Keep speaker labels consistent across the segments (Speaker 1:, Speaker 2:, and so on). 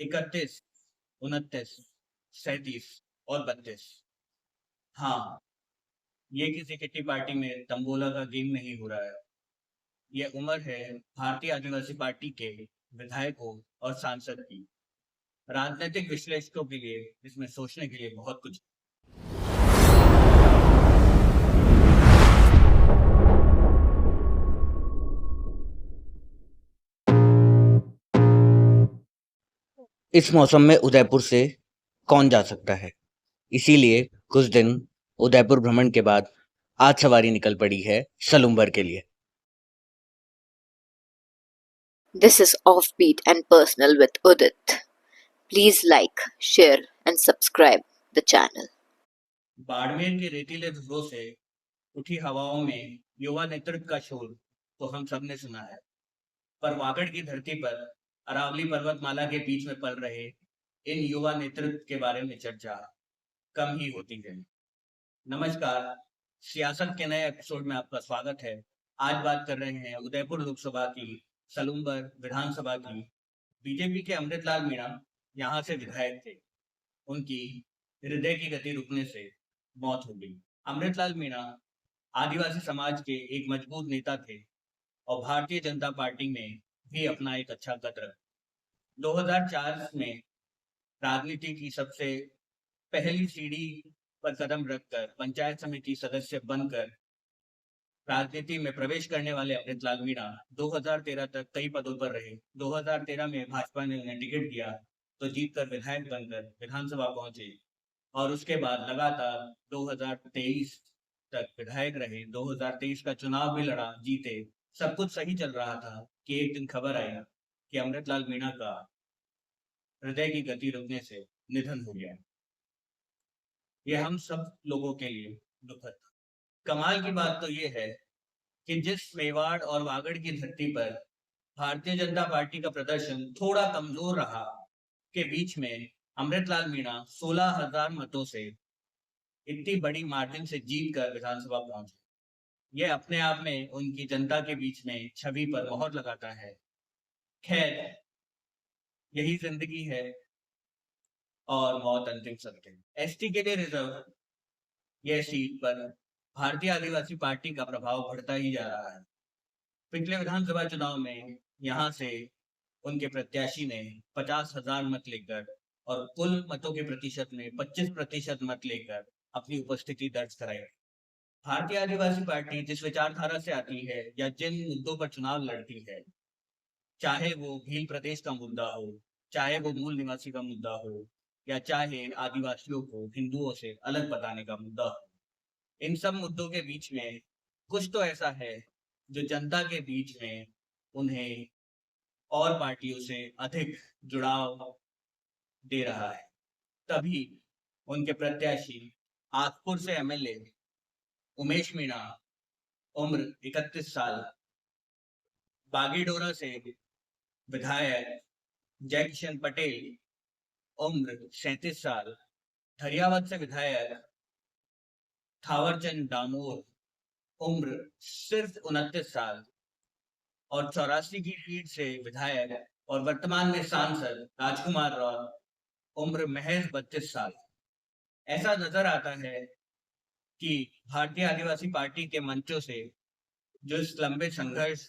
Speaker 1: 31, 29, 37 और 32। हाँ, ये किसी किट्टी पार्टी में तंबोला का गेम नहीं हो रहा है। ये उम्र है भारतीय आदिवासी पार्टी के विधायकों और सांसद की। राजनीतिक विश्लेषकों के लिए इसमें सोचने के लिए बहुत कुछ। इस मौसम में उदयपुर से कौन जा सकता है? इसीलिए कुछ दिन उदयपुर भ्रमण के बाद आज सवारी निकल पड़ी है सलूम्बर के लिए।
Speaker 2: This is Offbeat and Personal with Udit. Please like, share, and subscribe the channel.
Speaker 1: Barmer के रेतीले ध्रुवों से उठी हवाओं में युवा नेतृत्व का शोर तो हम सब ने सुना है, पर वागड़ की धरती पर अरावली पर्वतमाला के बीच में पल रहे इन युवा नेतृत्व के बारे में चर्चा कम ही होती है। नमस्कार, सियासत के नए एपिसोड में आपका स्वागत है। आज बात कर रहे हैं उदयपुर लोकसभा की सलूम्बर विधानसभा की। बीजेपी के अमृतलाल मीणा यहाँ से विधायक थे। उनकी हृदय की गति रुकने से मौत हो गई। अमृतलाल मीणा आदिवासी समाज के एक मजबूत नेता थे और भारतीय जनता पार्टी में भी अपना एक अच्छा कद रखा। 2004 में राजनीति की सबसे पहली सीढ़ी पर कदम रखकर पंचायत समिति सदस्य बनकर राजनीति में प्रवेश करने वाले अमृतलाल मीणा 2013 तक कई पदों पर रहे। 2013 में भाजपा ने उन्हें टिकट दिया तो जीतकर विधायक बनकर विधानसभा पहुंचे और उसके बाद लगातार 2023 तक विधायक रहे। 2023 का चुनाव भी लड़ा, जीते। सब कुछ सही चल रहा था कि एक दिन खबर आई कि अमृतलाल मीणा का हृदय की गति रुकने से निधन हो गया। यह हम सब लोगों के लिए दुखद था। कमाल की बात तो यह है कि जिस मेवाड़ और वागड़ की धरती पर भारतीय जनता पार्टी का प्रदर्शन थोड़ा कमजोर रहा, के बीच में अमृतलाल मीणा 16,000 मतों से इतनी बड़ी मार्जिन से जीत कर विधानसभा पहुंचे। यह अपने आप में उनकी जनता के बीच में छवि पर मोहर लगाता है। खैर, यही जिंदगी है और मौत अंतिम सत्य। एसटी के लिए रिजर्व यह सीट पर भारतीय आदिवासी पार्टी का प्रभाव बढ़ता ही जा रहा है। पिछले विधानसभा चुनाव में यहाँ से उनके प्रत्याशी ने 50,000 मत लेकर और कुल मतों के प्रतिशत में 25% मत लेकर अपनी उपस्थिति दर्ज कराई। भारतीय आदिवासी पार्टी जिस विचारधारा से आती है या जिन मुद्दों पर चुनाव लड़ती है, चाहे वो भील प्रदेश का मुद्दा हो, चाहे वो मूल निवासी का मुद्दा हो, या चाहे आदिवासियों को हिंदुओं से अलग बताने का मुद्दा हो, इन सब मुद्दों के बीच में कुछ तो ऐसा है जो जनता के बीच में उन्हें और पार्टियों से अधिक जुड़ाव दे रहा है। तभी उनके प्रत्याशी आजपुर से एमएलए उमेश मीणा, उम्र 31 साल, बागीडोरा से विधायक जयकिशन पटेल, उम्र 37 साल, धरियावद से विधायक थावरचंद डामोर, उम्र सिर्फ 29 साल और 84 की सीट से विधायक और वर्तमान में सांसद राजकुमार राव, उम्र महज 32 साल। ऐसा नजर आता है कि भारतीय आदिवासी पार्टी के मंचों से जो इस लंबे संघर्ष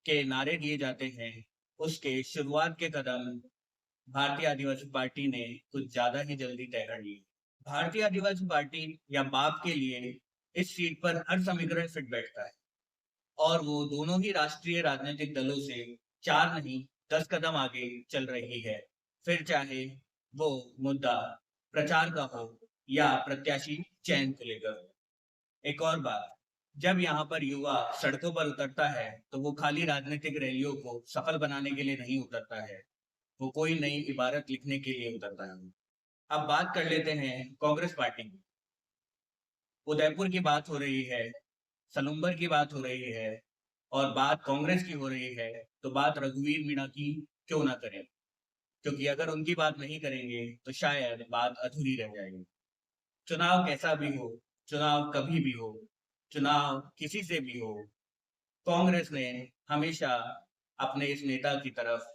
Speaker 1: के नारे दिए जाते हैं, उसके शुरुआत के कदम भारतीय आदिवासी पार्टी ने कुछ ज्यादा ही जल्दी तय कर लिए। भारतीय आदिवासी पार्टी या बाप के लिए इस सीट पर हर समीकरण फिट बैठता है और वो दोनों ही राष्ट्रीय राजनीतिक दलों से 4 नहीं 10 कदम आगे चल रही है, फिर चाहे वो मुद्दा प्रचार का हो या प्रत्याशी चयन को लेकर। एक और बात, जब यहाँ पर युवा सड़कों पर उतरता है तो वो खाली राजनीतिक रैलियों को सफल बनाने के लिए नहीं उतरता है, वो कोई नई इबारत लिखने के लिए उतरता है। अब बात कर लेते हैं कांग्रेस पार्टी की। उदयपुर की बात हो रही है, सलूम्बर की बात हो रही है और बात कांग्रेस की हो रही है, तो बात रघुवीर मीणा की क्यों ना करें? क्योंकि अगर उनकी बात नहीं करेंगे तो शायद बात अधूरी रह जाएगी। चुनाव कैसा भी हो, चुनाव कभी भी हो, चुनाव किसी से भी हो, कांग्रेस ने हमेशा अपने इस नेता की तरफ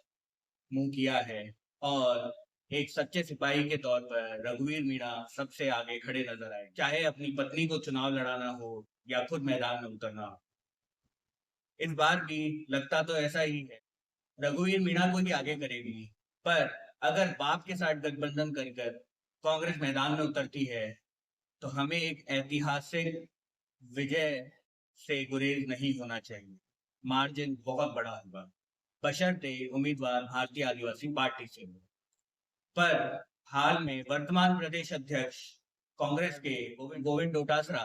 Speaker 1: मुंह किया है और एक सच्चे सिपाही के तौर पर रघुवीर मीणा सबसे आगे खड़े नजर आए, चाहे अपनी पत्नी को चुनाव लड़ाना हो या खुद मैदान में उतरना हो। इस बार भी लगता तो ऐसा ही है, रघुवीर मीणा को ही आगे करेगी। पर अगर बाप के साथ गठबंधन कर कर कांग्रेस मैदान में उतरती है तो हमें एक ऐतिहासिक विजय से गुरेज नहीं होना चाहिए। मार्जिन बहुत बड़ा होगा, बशर्ते उम्मीदवार भारतीय आदिवासी पार्टी से हो। पर हाल में वर्तमान प्रदेश अध्यक्ष कांग्रेस के गोविंद डोटासरा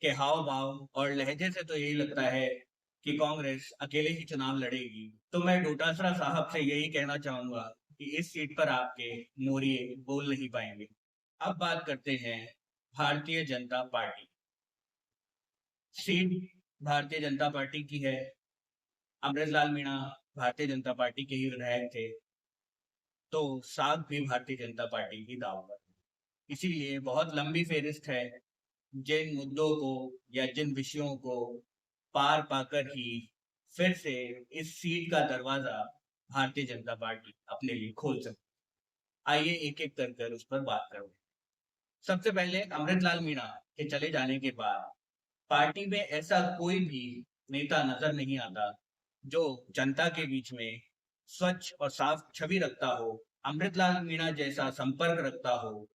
Speaker 1: के हाव भाव और लहजे से तो यही लगता है कि कांग्रेस अकेले ही चुनाव लड़ेगी। तो मैं डोटासरा साहब से यही कहना चाहूंगा कि इस सीट पर आपके मोरिये बोल नहीं पाएंगे। अब बात करते हैं Bharatiya Janata party. Seat Bharatiya Janata party की है। अमृतलाल मीणा भारतीय जनता पार्टी के ही विधायक थे, तो साग भी भारतीय जनता पार्टी की दाव पर। इसीलिए बहुत लंबी फेरिस्त है। जिन मुद्दों को या जिन विषयों को पार पाकर ही फिर से इस सीट का दरवाजा भारतीय जनता पार्टी अपने लिए खोल सकती। आइए एक एक कर उस पर बात करें। सबसे पहले अमृतलाल मीणा के चले जाने के बाद पार्टी में ऐसा कोई भी नेता नजर नहीं आता जो जनता के बीच में स्वच्छ और साफ छवि रखता हो, अमृतलाल मीणा जैसा संपर्क रखता हो।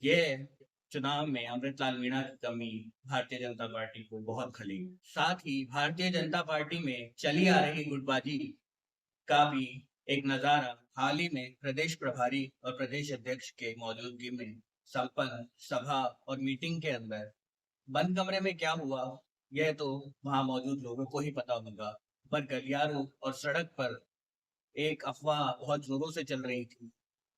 Speaker 1: यह चुनाव में अमृतलाल मीणा की कमी भारतीय जनता पार्टी को बहुत खली। साथ ही भारतीय जनता पार्टी में चली आ रही गुटबाजी का भी एक नजारा हाल ही में प्रदेश प्रभारी और प्रदेश अध्यक्ष के मौजूदगी में संपन्न सभा और मीटिंग के अंदर बंद कमरे में क्या हुआ, यह तो वहां मौजूद लोगों को ही पता होगा। पर गलियारों और सड़क पर एक अफवाह बहुत जोरों से चल रही थी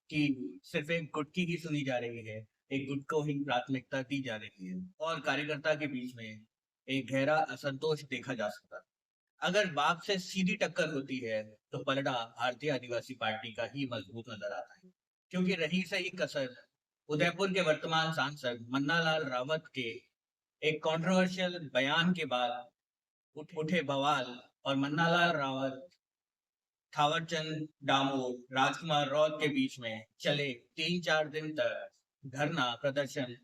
Speaker 1: कि सिर्फ एक गुट की ही सुनी जा रही है, एक गुट को ही प्राथमिकता दी जा रही है और कार्यकर्ता के बीच में एक गहरा असंतोष देखा जा सकता है। अगर बाप से सीधी टक्कर होती है तो पलड़ा भारतीय आदिवासी पार्टी का ही मजबूत नजर आता है, क्योंकि रही सही कसर उदयपुर के वर्तमान सांसद मन्नालाल रावत के एक कंट्रोवर्शियल बयान के बाद उठे बवाल और मन्नालाल रावत, थावरचंद डामोर, राजकुमार रौत के बीच में चले 3-4 दिन तक धरना प्रदर्शन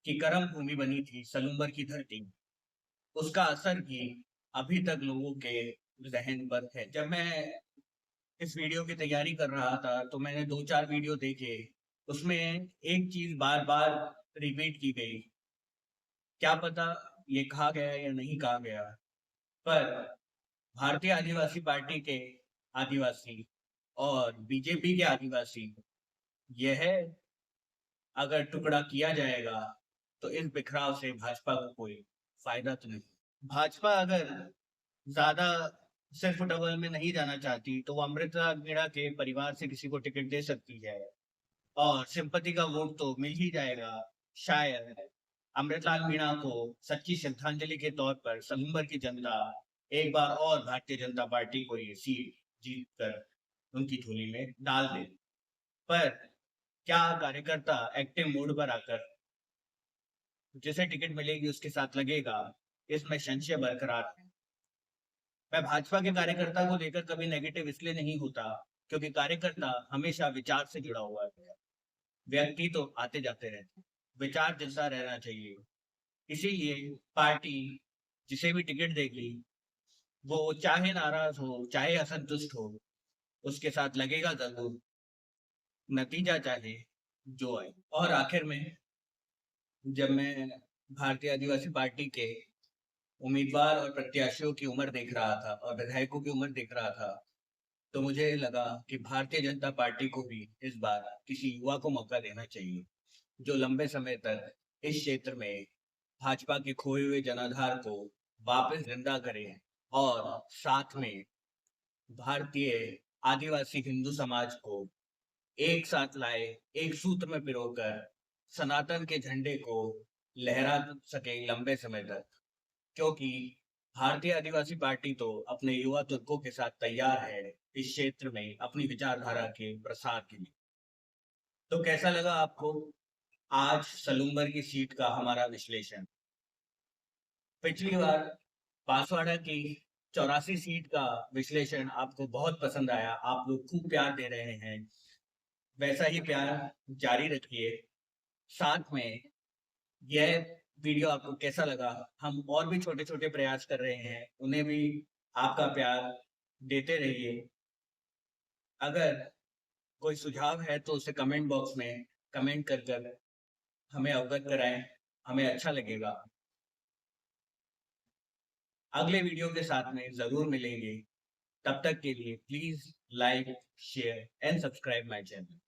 Speaker 1: की कर्म भूमि बनी थी सलूम्बर की धरती। उसका असर भी अभी तक लोगों के जहन पर है। जब मैं इस वीडियो की तैयारी कर रहा था तो मैंने 2-4 वीडियो देखे, उसमें एक चीज बार बार रिपीट की गई। क्या पता ये कहा गया या नहीं कहा गया, पर भारतीय आदिवासी पार्टी के आदिवासी और बीजेपी के आदिवासी, यह अगर टुकड़ा किया जाएगा तो इस बिखराव से भाजपा को कोई फायदा तो नहीं। भाजपा अगर ज्यादा सिर्फ डबल में नहीं जाना चाहती तो वो अमृता मीणा के परिवार से किसी को टिकट दे सकती है और सिंपति का वोट तो मिल ही जाएगा। शायद अमृतलाल मीणा को सच्ची श्रद्धांजलि के तौर पर सलूम्बर की जनता एक बार और भारतीय जनता पार्टी को ये सीट जीत कर उनकी झोली में डाल दे। पर क्या कार्यकर्ता एक्टिव मोड पर आकर जिसे टिकट मिलेगी उसके साथ लगेगा, इसमें संशय बरकरार है। मैं भाजपा के कार्यकर्ता को लेकर कभी नेगेटिव इसलिए नहीं होता क्योंकि कार्यकर्ता हमेशा विचार से जुड़ा हुआ है। व्यक्ति तो आते जाते रहते हैं, विचार जिंदा रहना चाहिए। इसीलिए पार्टी जिसे भी टिकट देगी वो चाहे नाराज हो चाहे असंतुष्ट हो, उसके साथ लगेगा जरूर, नतीजा चाहे जो आए। और आखिर में जब मैं भारतीय आदिवासी पार्टी के उम्मीदवार और प्रत्याशियों की उम्र देख रहा था और विधायकों की उम्र देख रहा था तो मुझे लगा कि भारतीय जनता पार्टी को भी इस बार किसी युवा को मौका देना चाहिए जो लंबे समय तक इस क्षेत्र में भाजपा के खोए हुए जनाधार को वापस जिंदा करे और साथ में भारतीय आदिवासी हिंदू समाज को एक साथ लाए, एक सूत्र में पिरोकर सनातन के झंडे को लहरा सके लंबे समय तक। क्योंकि भारतीय आदिवासी पार्टी तो अपने युवा तुर्कों के साथ तैयार है इस क्षेत्र में अपनी विचारधारा के प्रसार के लिए। तो कैसा लगा आपको आज सलूम्बर की सीट का हमारा विश्लेषण? पिछली बार बांसवाड़ा की 84 सीट का विश्लेषण आपको बहुत पसंद आया, आप लोग खूब प्यार दे रहे हैं, वैसा ही प्यार जारी रखिए। साथ में यह वीडियो आपको कैसा लगा? हम और भी छोटे-छोटे प्रयास कर रहे हैं, उन्हें भी आपका प्यार देते रहिए। अगर कोई सुझाव है तो उसे कमेंट बॉक्स में कमेंट कर हमें अवगत कराएँ, हमें अच्छा लगेगा। अगले वीडियो के साथ में ज़रूर मिलेंगे। तब तक के लिए please like, share and subscribe my channel.